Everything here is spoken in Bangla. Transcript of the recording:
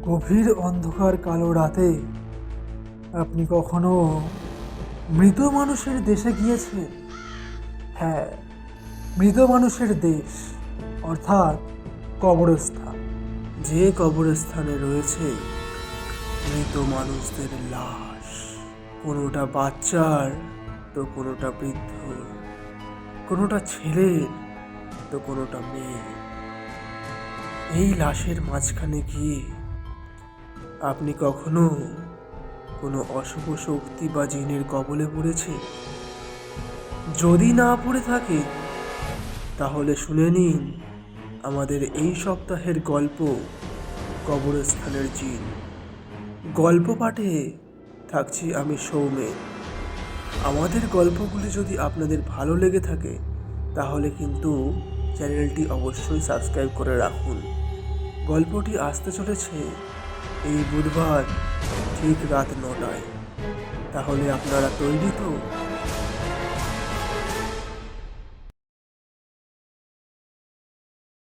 গভীর অন্ধকার কালো রাতে আপনি কখনো মৃত মানুষের দেশে গিয়েছেন? হ্যাঁ, মৃত মানুষের দেশ, অর্থাৎ কবরস্থান। যে কবরস্থানে রয়েছে মৃত মানুষদের লাশ, কোনোটা বাচ্চার তো কোনোটা বৃদ্ধ, কোনোটা ছেলের তো কোনোটা মেয়ে। এই লাশের মাঝখানে গিয়ে আপনি কখনো কোনো অশুভ শক্তি বা জিনের কবলে পড়েছে? যদি না পড়ে থাকে তাহলে শুনে নিন আমাদের এই সপ্তাহের গল্প, কবরস্থানের জিন। গল্প পাঠে থাকছি আমি সৌমেন। আমাদের গল্পগুলি যদি আপনাদের ভালো লেগে থাকে তাহলে কিন্তু চ্যানেলটি অবশ্যই সাবস্ক্রাইব করে রাখুন। গল্পটি আসতে চলেছে এই বুধবার ঠিক রাত 9টায়। তাহলে আপনারা তৈরি তো?